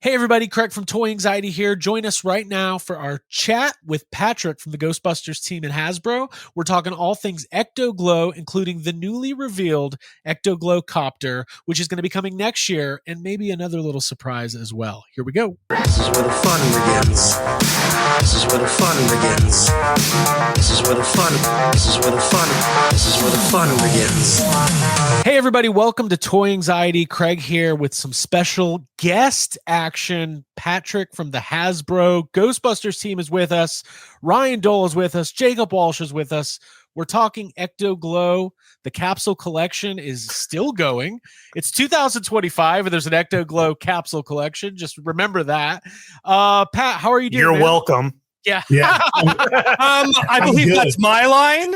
Hey everybody, Craig from Toy Anxiety here. Join us right now for our chat with Patrick from the Ghostbusters team at Hasbro. We're talking all things Ecto-Glow, including the newly revealed Ecto-Glow Copter, which is going to be coming next year, and maybe another little surprise as well. Here we go. This is where the fun begins. This is where the fun begins. This is where the fun. This is where the fun. This is where the fun begins. Hey everybody, welcome to Toy Anxiety. Craig here with some special guest action. Patrick from the Hasbro Ghostbusters team is with us. Ryan Dole is with us. Jacob Walsh is with us. We're talking Ecto-Glow. The capsule collection is still going. It's 2025 and there's an Ecto-Glow capsule collection. Just remember that. Pat, how are you doing? You're man? welcome. Yeah. I believe that's my line.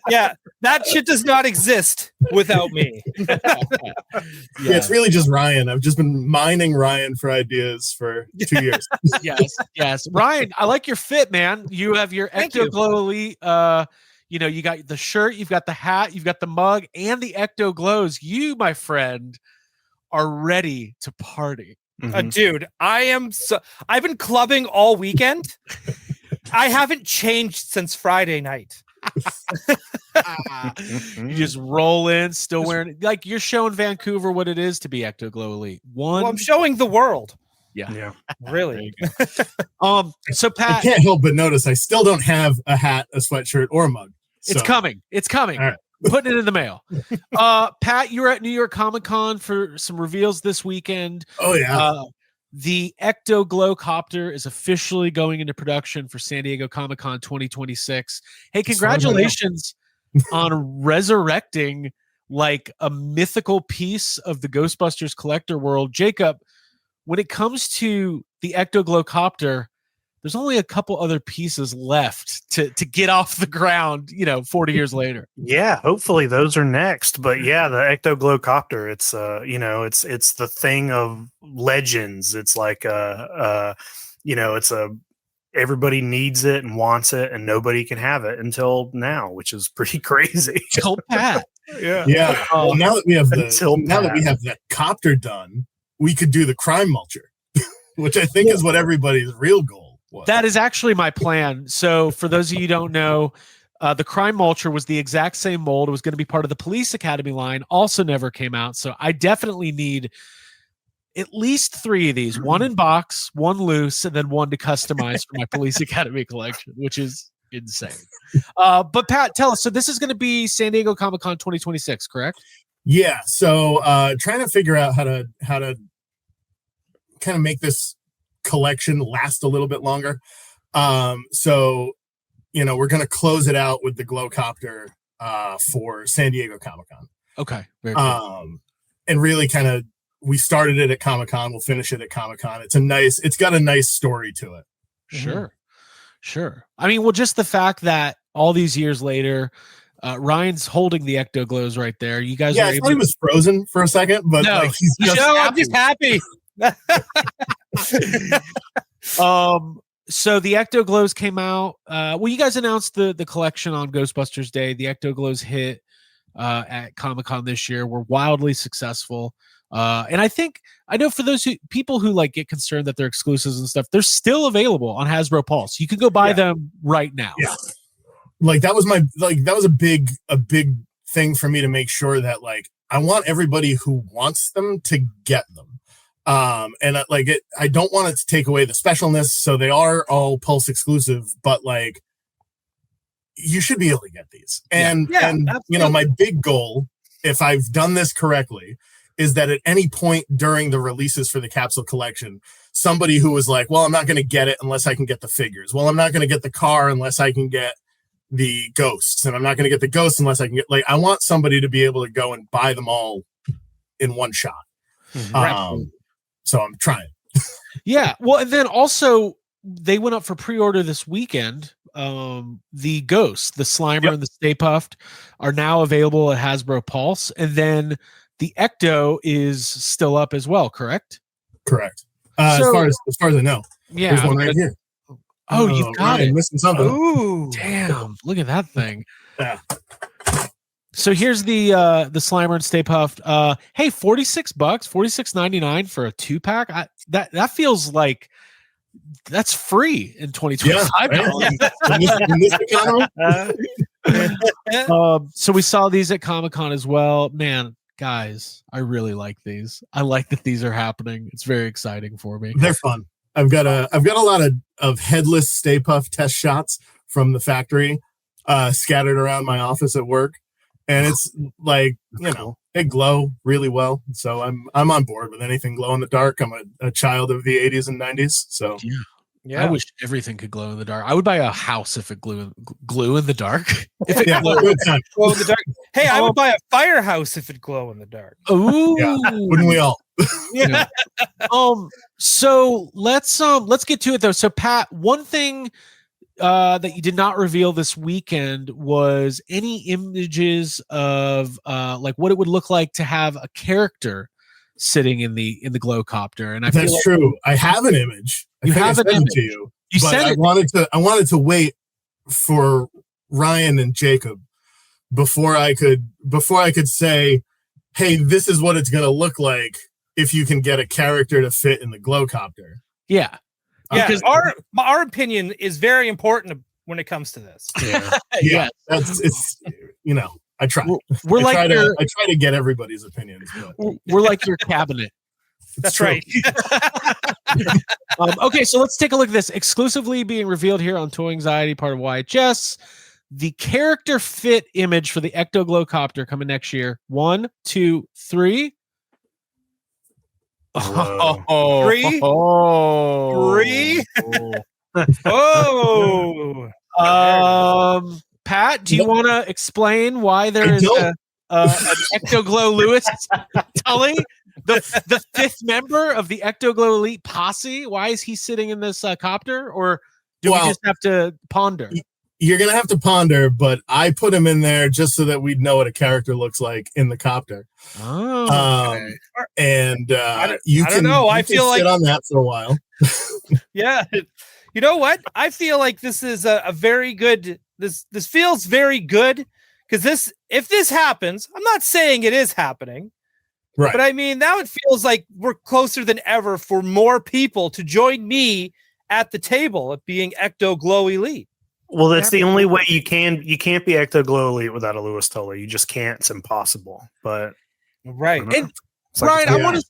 Yeah, that shit does not exist without me. Yeah, it's really just Ryan. I've just been mining Ryan for ideas for 2 years. Yes. Ryan, I like your fit, man. You have your Ecto-Glow Elite. You got the shirt, you've got the hat, you've got the mug, and the Ecto-Glows. You, my friend, are ready to party. Dude, I've been clubbing all weekend. I haven't changed since Friday night. You just roll in, still wearing like you're showing Vancouver what it is to be Ecto-Glow Elite. I'm showing the world. Yeah. Really. So Pat, I can't help but notice I still don't have a hat, a sweatshirt, or a mug. It's coming. All right. Putting it in the mail. Pat, you were at New York Comic Con for some reveals this weekend. Oh yeah. The Ecto-Glow Copter is officially going into production for San Diego Comic Con 2026. Hey, congratulations on resurrecting like a mythical piece of the Ghostbusters collector world. Jacob, when it comes to the Ecto-Glow Copter, there's only a couple other pieces left to get off the ground, 40 years later. Yeah, hopefully those are next. But yeah, the Ecto-Glow Copter, it's it's the thing of legends. It's like everybody needs it and wants it, and nobody can have it until now, which is pretty crazy. Tell Pat. Yeah. Well, now that we have that copter done, we could do the crime mulcher, which I think is what everybody's real goal. That is actually my plan. So for those of you who don't know, the Crime Mulcher was the exact same mold. It was going to be part of the Police Academy line. Also never came out. So I definitely need at least 3 of these. One in box, one loose, and then one to customize for my Police Academy collection, which is insane. But Pat, tell us. So this is going to be San Diego Comic Con 2026, correct? Yeah. So trying to figure out how to kind of make this collection last a little bit longer. So we're going to close it out with the Glow Copter for San Diego Comic-Con. Okay. Very cool. And really kind of, we started it at Comic-Con, we'll finish it at Comic-Con. It's got a nice story to it. Sure. I mean, well, just the fact that all these years later, Ryan's holding the Ecto-Glows right there. You guys I thought he was frozen for a second, but no, he's just I'm just happy. So the Ecto-Glows came out. You guys announced the collection on Ghostbusters Day. The Ecto-Glows hit at Comic-Con this year. Were wildly successful. And I know for those people who like get concerned that they're exclusives and stuff, they're still available on Hasbro Pulse. You can go buy them right now. Yeah. Like that was a big thing for me to make sure that I want everybody who wants them to get them. And I don't want it to take away the specialness. So they are all Pulse exclusive, but you should be able to get these. And my big goal, if I've done this correctly, is that at any point during the releases for the capsule collection, somebody who was like, well, I'm not going to get it unless I can get the figures. Well, I'm not going to get the car unless I can get the ghosts, and I'm not going to get the ghosts unless I can get I want somebody to be able to go and buy them all in one shot. Right. So I'm trying. Yeah. Well, and then also they went up for pre-order this weekend. The Ghosts, the Slimer and the Stay Puffed are now available at Hasbro Pulse. And then the Ecto is still up as well, correct? Correct. As far as I know. Yeah. There's one right here. Oh, you've got it. Missing something. Ooh, damn. Look at that thing. Yeah. So here's the Slimer and Stay Puft. Hey, $46, $46.99 for a 2-pack. That feels like that's free in 2025. In this economy. So we saw these at Comic-Con as well. Man, guys, I really like these. I like that these are happening. It's very exciting for me. They're fun. I've got a lot of headless Stay Puft test shots from the factory scattered around my office at work. And it's like, they glow really well. So I'm on board with anything glow in the dark. I'm a child of the 80s and 90s. So yeah. I wish everything could glow in the dark. I would buy a house if it glue in the dark. If it glow in the dark. Hey, I would buy a firehouse if it glow in the dark. Ooh, yeah, wouldn't we all? Yeah. So let's get to it though. So Pat, one thing that you did not reveal this weekend was any images of like what it would look like to have a character sitting in the Glow Copter. And that's true. I have an image. You have an image to you. You said I wanted to wait for Ryan and Jacob before I could say, hey, this is what it's gonna look like if you can get a character to fit in the Glow Copter. Yeah. Because our opinion is very important when it comes to this. Yeah. It's I try. I try to get everybody's opinions. We're like your cabinet. That's right. Okay, so let's take a look at this. Exclusively being revealed here on Toy Anxiety, part of YHS. The character fit image for the Ecto-Glow Copter coming next year. 1, 2, 3. Oh, 3. Oh. 3. Oh. Pat, do you want to explain why there is an Ecto-Glow Lewis Tully, the fifth member of the Ecto-Glow Elite posse? Why is he sitting in this copter? Or do we just have to ponder? You're going to have to ponder, but I put him in there just so that we'd know what a character looks like in the copter. Oh, okay. And I don't know. I feel like sit on that for a while. Yeah. You know what? I feel like this is a very good. This feels very good because if this happens, I'm not saying it is happening, right? But I mean, now it feels like we're closer than ever for more people to join me at the table of being Ecto-Glow Elite. Well, that's the only way you can't be Ecto-Glow Elite without a Lewis Tully. You just can't. It's impossible. But right. And Ryan, I want to,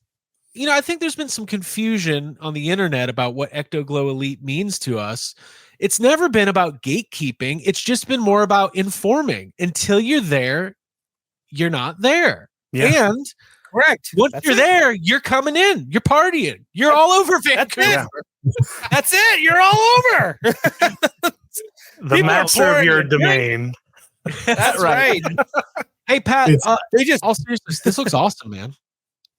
I think there's been some confusion on the internet about what Ecto-Glow Elite means to us. It's never been about gatekeeping. It's just been more about informing. Until you're there, you're not there. Yeah. And correct. Once you're there, you're coming in. You're partying. You're all over Vancouver. That's it. You're all over. The master of your domain. That's right. Hey, Pat, all seriousness, this looks awesome, man.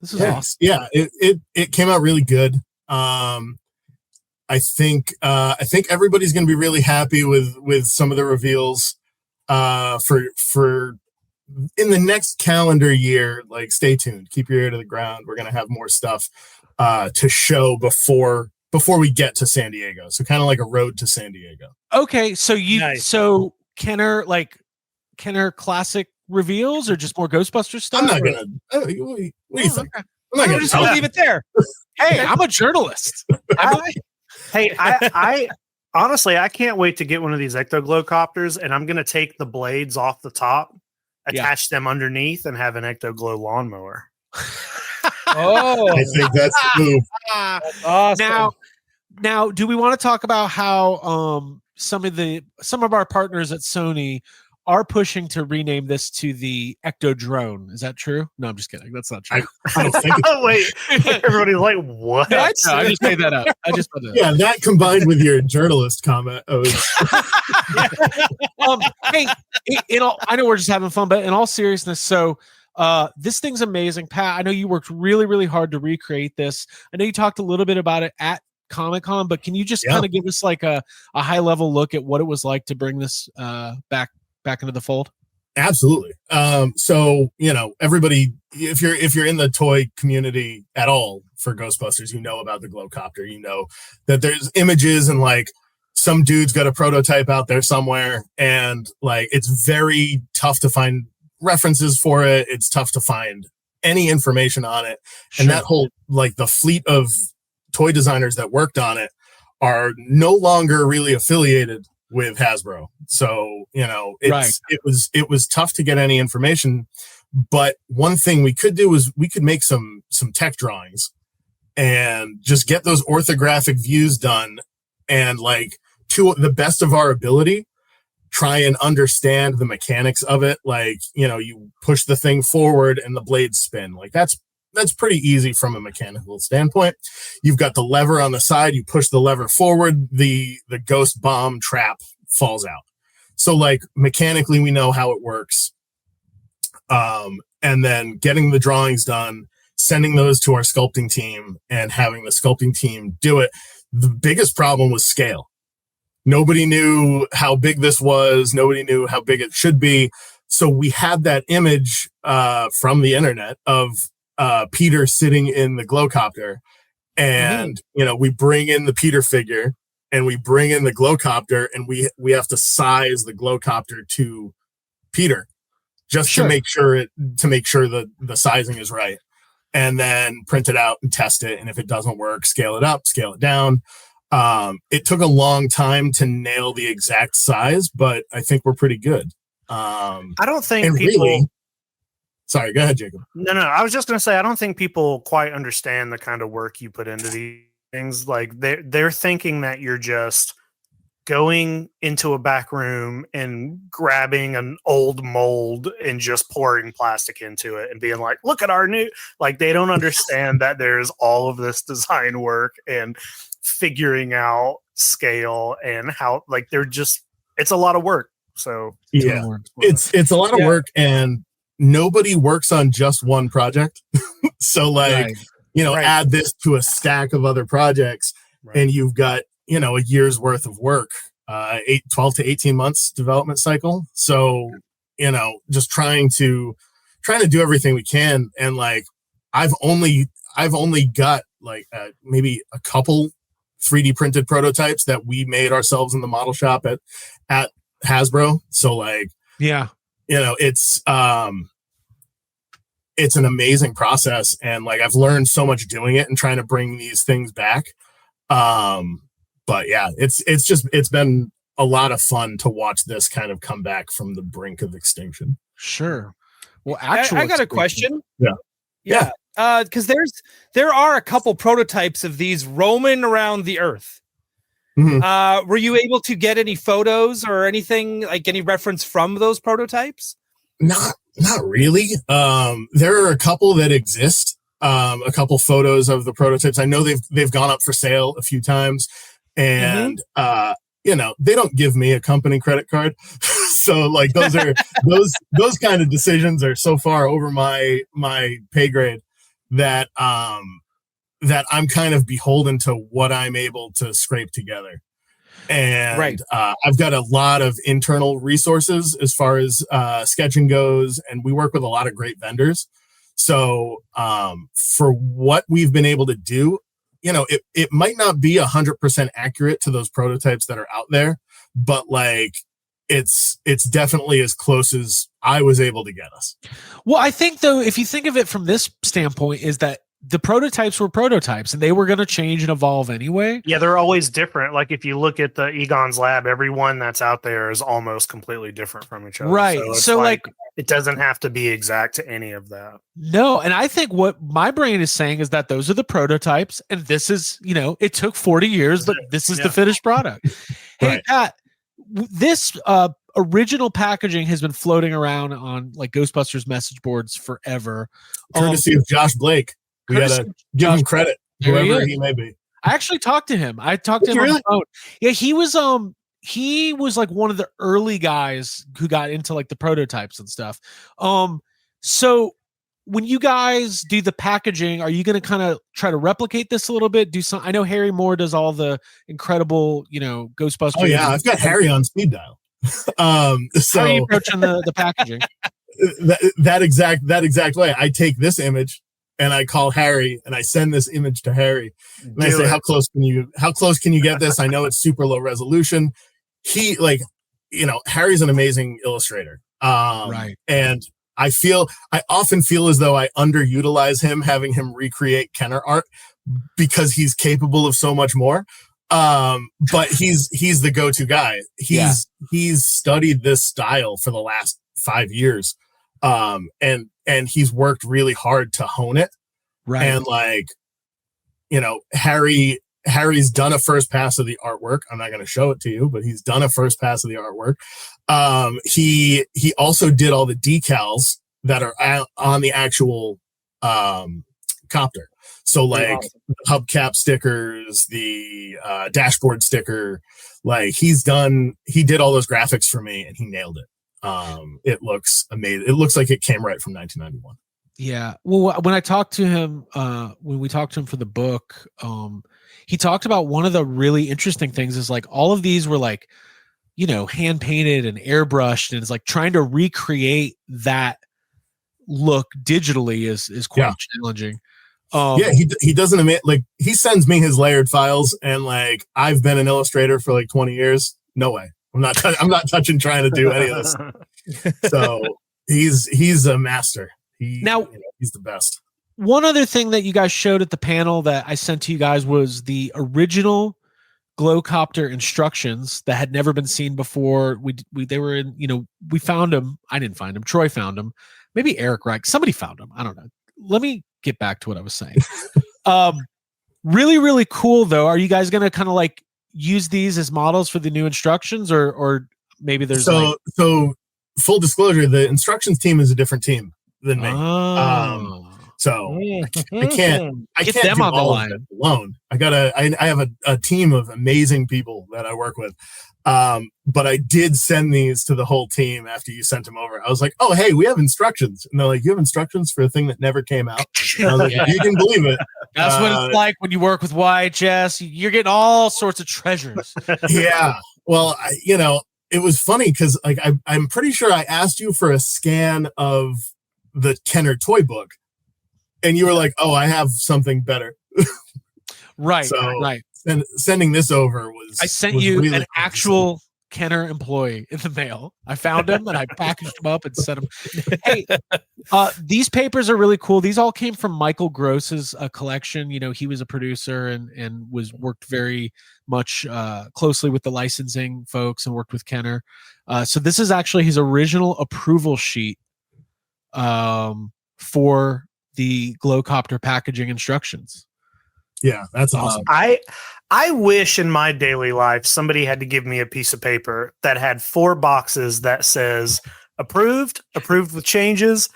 This is awesome. Yeah, it came out really good. I think everybody's going to be really happy with some of the reveals for in the next calendar year. Like, stay tuned, keep your ear to the ground. We're going to have more stuff to show before we get to San Diego. So kind of like a road to San Diego. Okay, so so Kenner classic reveals or just more Ghostbusters stuff? I'm not gonna. What do you think? Okay. I'm not gonna just leave it there. Hey, I'm a journalist. Hey, I honestly, I can't wait to get one of these Ecto-Glow Copters, and I'm gonna take the blades off the top, attach them underneath, and have an Ecto-Glow lawnmower. I think that's the move. Awesome. Now, do we want to talk about how some of our partners at Sony are pushing to rename this to the Ecto Drone? Is that true? No, I'm just kidding. That's not true. I don't think. Oh wait, everybody's like, what? No, I just made that up. Yeah, that combined with your journalist comment. Hey, I know we're just having fun, but in all seriousness, so this thing's amazing, Pat. I know you worked really, really hard to recreate this. I know you talked a little bit about it at Comic-Con, but can you just kind of give us like a high level look at what it was like to bring this back into the fold? Absolutely. So everybody, if you're in the toy community at all for Ghostbusters, you know about the Glow Copter. You know that there's images and like some dude's got a prototype out there somewhere, and like it's very tough to find references for it. It's tough to find any information on it. And that whole, like, the fleet of toy designers that worked on it are no longer really affiliated with Hasbro. So, you know, it was tough to get any information. But one thing we could do was we could make some tech drawings and just get those orthographic views done, and, like, to the best of our ability, try and understand the mechanics of it. Like, you know, you push the thing forward and the blades spin. Like, that's pretty easy from a mechanical standpoint. You've got the lever on the side. You push the lever forward, the ghost bomb trap falls out. So, like, mechanically, we know how it works. And then getting the drawings done, sending those to our sculpting team, and having the sculpting team do it. The biggest problem was scale. Nobody knew how big this was. Nobody knew how big it should be. So we had that image from the internet of Peter sitting in the glow copter, and you know, we bring in the Peter figure and we bring in the glow copter, and we have to size the glow copter to Peter just to make sure the sizing is right, and then print it out and test it. And if it doesn't work, scale it up, scale it down. It took a long time to nail the exact size, but I think we're pretty good. I don't think people. Really, sorry, go ahead, Jacob. No. I was just going to say, I don't think people quite understand the kind of work you put into these things. Like, they're thinking that you're just going into a back room and grabbing an old mold and just pouring plastic into it and being like, look at our new, like, they don't understand that there's all of this design work and figuring out scale and how, like, they're just, it's a lot of work. So yeah, it's a lot of work, and nobody works on just one project. So, like, you know, add this to a stack of other projects, and you've got, you know, a year's worth of work, 12 to 18 months development cycle. So, you know, just trying to do everything we can. And, like, I've only got, like, maybe a couple 3D printed prototypes that we made ourselves in the model shop at Hasbro. So, like, yeah, you know, it's an amazing process, and, like, I've learned so much doing it and trying to bring these things back. But yeah, it's been a lot of fun to watch this kind of come back from the brink of extinction. Sure. Well, actually, I got a question. Yeah. Because there are a couple prototypes of these roaming around the earth. Were you able to get any photos or anything, like any reference from those prototypes? Not really. There are a couple that exist. A couple photos of the prototypes. I know they've gone up for sale a few times, and you know, they don't give me a company credit card. So, like, those are those kind of decisions are so far over my pay grade that I'm kind of beholden to what I'm able to scrape together. And I've got a lot of internal resources as far as sketching goes, and we work with a lot of great vendors. So for what we've been able to do, you know, it might not be 100% accurate to those prototypes that are out there, but, like, it's definitely as close as I was able to get us. Well, I think, though, if you think of it from this standpoint, is that the prototypes were prototypes, and they were going to change and evolve anyway. Yeah, they're always different. Like, if you look at the Egon's Lab, everyone that's out there is almost completely different from each other. Right. So like, it doesn't have to be exact to any of that. No, and I think what my brain is saying is that those are the prototypes, and this is, you know, it took 40 years, but this is the finished product. Hey, Pat, this original packaging has been floating around on, like, Ghostbusters message boards forever. Courtesy of Josh Blake. We gotta give him credit, whoever he may be. I actually talked to him. I talked to him on the phone. Yeah, he was like one of the early guys who got into, like, the prototypes and stuff. So when you guys do the packaging, are you going to kind of try to replicate this a little bit? I know Harry Moore does all the incredible, you know, Ghostbusters. Oh yeah, I've got Harry on speed dial. So how are you approaching the packaging? that exact way. I take this image and I call Harry and I send this image to Harry. And I say, how close can you get this? I know it's super low resolution. He, like, you know, Harry's an amazing illustrator. And I often feel as though I underutilize him, having him recreate Kenner art because he's capable of so much more. But he's the go-to guy. He's studied this style for the last 5 years. And he's worked really hard to hone it. Right. And like, you know, Harry's done a first pass of the artwork. I'm not going to show it to you, but he's done a first pass of the artwork. He also did all the decals that are on the actual copter. So like the hubcap stickers, the dashboard sticker, like he did all those graphics for me and he nailed it. It looks amazing. It looks like it came right from 1991. Yeah. Well, when I talked to him, when we talked to him for the book, he talked about one of the really interesting things is like all of these were like, you know, hand painted and airbrushed, and it's like trying to recreate that look digitally is quite challenging. He doesn't admit, like he sends me his layered files, and like I've been an illustrator for like 20 years. No way. I'm not touching trying to do any of this. So he's a master. He's the best. One other thing that you guys showed at the panel that I sent to you guys was the original Glow Copter instructions that had never been seen before. They were in, you know, we found them. I didn't find them. Troy found them. Maybe Eric Reich. Somebody found them. I don't know. Let me get back to what I was saying. Really, really cool though. Are you guys going to kind of like use these as models for the new instructions, or maybe there's so full disclosure, the instructions team is a different team than me. So I can't get them do on the all line of it alone. I have a team of amazing people that I work with. But I did send these to the whole team after you sent them over. I was like, oh, hey, we have instructions. And they're like, you have instructions for a thing that never came out? And I was like, you can believe it. That's what it's like when you work with YHS. You're getting all sorts of treasures. Yeah. Well, it was funny because like I'm pretty sure I asked you for a scan of the Kenner toy book. And you were like, oh, I have something better. Right. So, right. And sending this over I sent you really an actual Kenner employee in the mail. I found him and I packaged him up and sent him. Hey, these papers are really cool. These all came from Michael Gross's collection. You know, he was a producer and worked very much closely with the licensing folks and worked with Kenner. So this is actually his original approval sheet for the Glow Copter packaging instructions. Yeah, that's awesome. I wish in my daily life somebody had to give me a piece of paper that had 4 boxes that says approved with changes,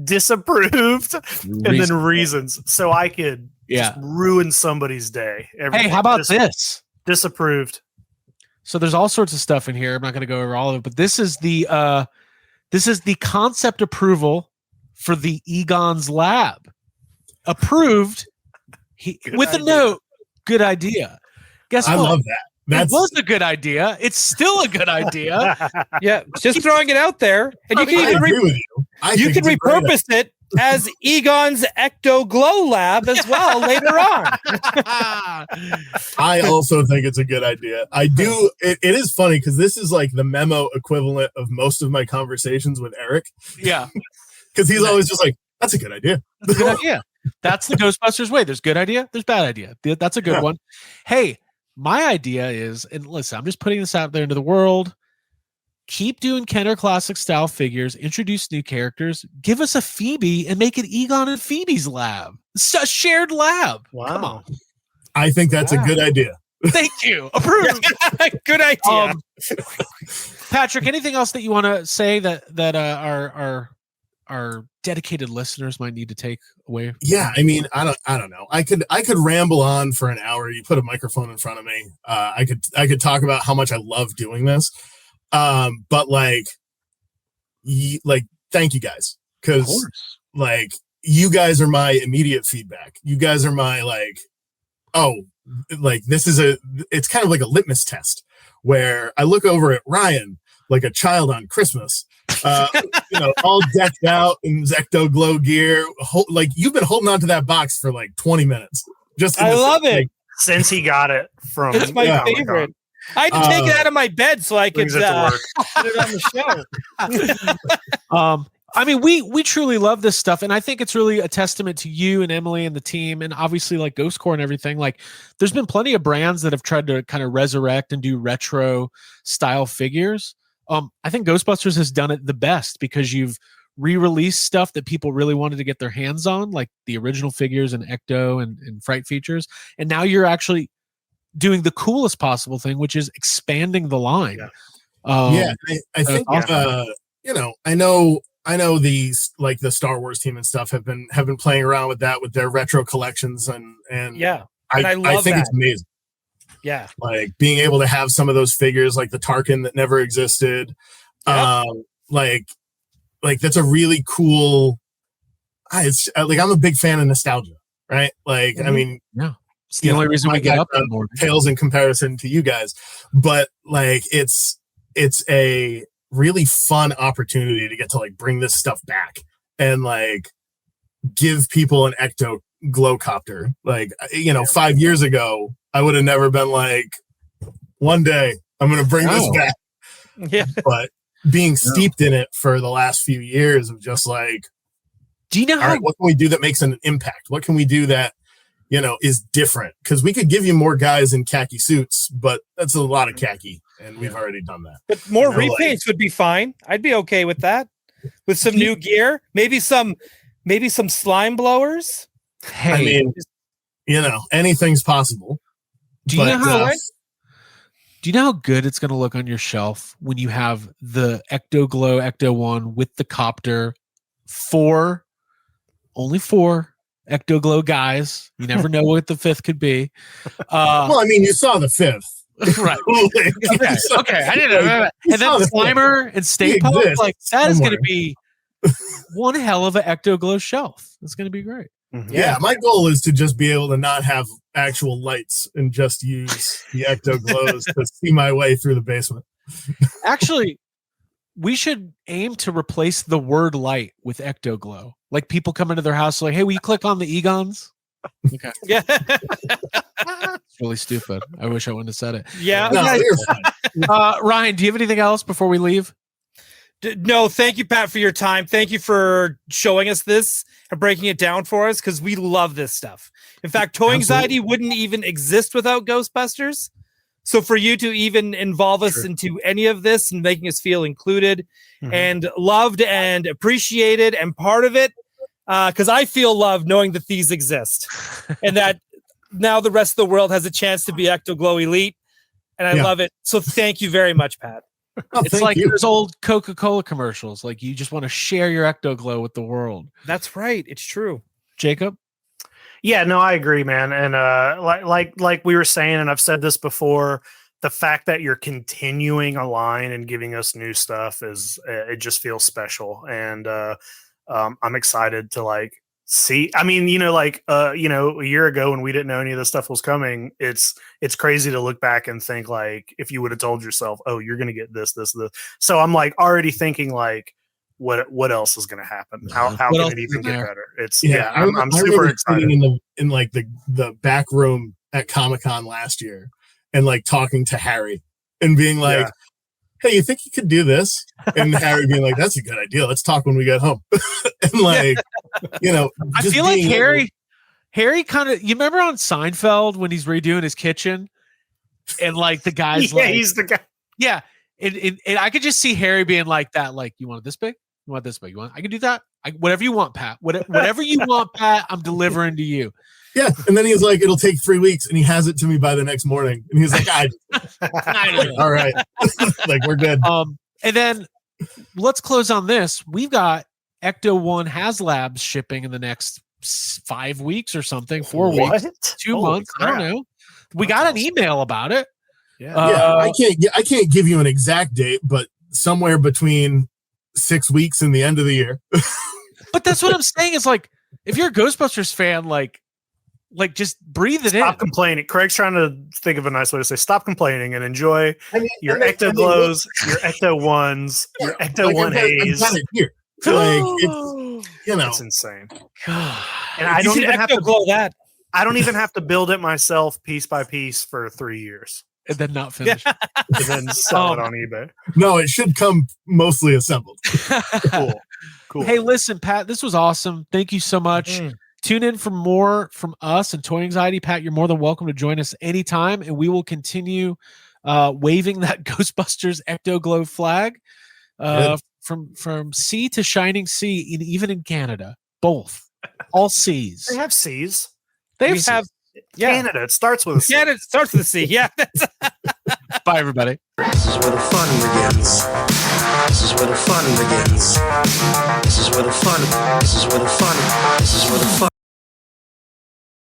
disapproved, and then reasons, so I could just ruin somebody's day. Hey, how about this? Disapproved. So there's all sorts of stuff in here. I'm not going to go over all of it, but this is the concept approval for the Egon's lab. Approved with a note. Good idea. Guess what? I love that. It was a good idea. It's still a good idea. Yeah, just throwing it out there. And you can even repurpose it as Egon's Ecto-Glow lab as well later on. I also think it's a good idea. I do. It is funny because this is like the memo equivalent of most of my conversations with Eric. Yeah. Because he's always just like, that's a good idea. That's a good idea. That's the Ghostbusters way. There's good idea. There's bad idea. That's a good one. Hey, my idea is, and listen, I'm just putting this out there into the world. Keep doing Kenner Classic style figures, introduce new characters, give us a Phoebe and make it Egon and Phoebe's lab. It's a shared lab. Wow. Come on. I think that's a good idea. Thank you. Approved. Good idea. Patrick, anything else that you want to say that our dedicated listeners might need to take away? Yeah, I mean, I don't know. I could ramble on for an hour. You put a microphone in front of me. I could talk about how much I love doing this. But thank you guys, because like you guys are my immediate feedback. You guys are my it's kind of like a litmus test where I look over at Ryan like a child on Christmas. All decked out in Ecto-Glow gear. Like you've been holding on to that box for like 20ty minutes. I love it. Since he got it from. It's my favorite. I had to take it out of my bed so I could put it on the show. I mean, we truly love this stuff, and I think it's really a testament to you and Emily and the team, and obviously like Ghost Core and everything. Like, there's been plenty of brands that have tried to kind of resurrect and do retro style figures. I think Ghostbusters has done it the best because you've re-released stuff that people really wanted to get their hands on, like the original figures and Ecto and Fright features, and now you're actually doing the coolest possible thing, which is expanding the line. I think you know, I know these, like the Star Wars team and stuff have been playing around with that with their retro collections, and I love think that. It's amazing. Yeah, like being able to have some of those figures, like the Tarkin that never existed. Yep. Like that's a really cool. It's like I'm a big fan of nostalgia, right? Like I mean, it's the only reason we get up more. Pales in comparison to you guys, but like it's a really fun opportunity to get to like bring this stuff back and like give people an Ecto-Glow Copter. Like, you know, 5 years ago, I would have never been like, one day I'm going to bring this back. Yeah. But being steeped in it for the last few years of just like, do you know how, what can we do that makes an impact? What can we do that, you know, is different? Because we could give you more guys in khaki suits, but that's a lot of khaki, and we've already done that. But more repaints would be fine. I'd be okay with that. With some new gear, maybe some slime blowers. Hey, I mean, you know, anything's possible. Do you know how good it's going to look on your shelf when you have the Ecto-Glow Ecto-1 with the copter? Only four Ecto-Glow guys. You never know what the fifth could be. Well, I mean, you saw the fifth. Right. Okay. I didn't know. And then Slimer and Stay Puft, like that is going to be one hell of an Ecto-Glow shelf. It's going to be great. Mm-hmm. Yeah, my goal is to just be able to not have actual lights and just use the Ecto-Glows to see my way through the basement. Actually, we should aim to replace the word light with Ecto-Glow. Like people come into their house like, hey, will you click on the Egons? Okay. Yeah. It's really stupid. I wish I wouldn't have said it. Yeah. No, you're fine. Ryan, do you have anything else before we leave? No, thank you, Pat, for your time. Thank you for showing us this and breaking it down for us, because we love this stuff. In fact, Toy Anxiety wouldn't even exist without Ghostbusters. So for you to even involve us into any of this and making us feel included and loved and appreciated and part of it, because I feel loved knowing that these exist and that now the rest of the world has a chance to be Ecto-Glow Elite, and I love it. So thank you very much, Pat. Oh, it's like those old Coca-Cola commercials. Like you just want to share your Ecto-Glow with the world. That's right. It's true. Jacob? Yeah, no, I agree, man. And like we were saying, and I've said this before, the fact that you're continuing a line and giving us new stuff is it just feels special. And I'm excited to like see. I mean, a year ago when we didn't know any of this stuff was coming, it's crazy to look back and think like if you would have told yourself, oh, you're gonna get this. So I'm like already thinking like what else is gonna happen? How can it even get better? It's I'm super excited. In like the back room at Comic-Con last year and like talking to Harry and being like, hey, you think you could do this? And Harry being like, that's a good idea. Let's talk when we get home. And like, I feel like Harry kind of, you remember on Seinfeld when he's redoing his kitchen and like the guy's like, he's the guy. Yeah. And I could just see Harry being like that. Like, you want it this big? You want this big? I can do that. Whatever you want, Pat. Whatever you want, Pat, I'm delivering to you. Yeah. And then he's like, it'll take 3 weeks. And he has it to me by the next morning. And he's like, all right. Like, we're good. And then let's close on this. We've got Ecto-1 HasLabs shipping in the next 5 weeks or something, 4 weeks, 2 months. Crap. I don't know. We got an email about it. Yeah. I can't give you an exact date, but somewhere between 6 weeks and the end of the year. But that's what I'm saying is like, if you're a Ghostbusters fan, like just breathe it in. Stop complaining. Craig's trying to think of a nice way to say stop complaining and enjoy your Ecto-Glows, your Ecto-1s, your Ecto-1 Haze. I've got it here. Like, it's insane. And I don't even have to glow that. I don't even have to build it myself piece by piece for 3 years. And then not finish. And then sell it on eBay. No, it should come mostly assembled. Cool. Cool. Hey, listen, Pat, this was awesome. Thank you so much. Tune in for more from us and Toy Anxiety. Pat, you're more than welcome to join us anytime, and we will continue waving that Ghostbusters Ecto-Glow flag from sea to shining sea, and even in Canada. Both. All seas. They have C's. They have Canada. It starts with a C. Canada starts with a C. Yeah. Bye, everybody. This is where the fun begins. This is where the fun begins. This is where the fun. This is where the fun. This is where the fun.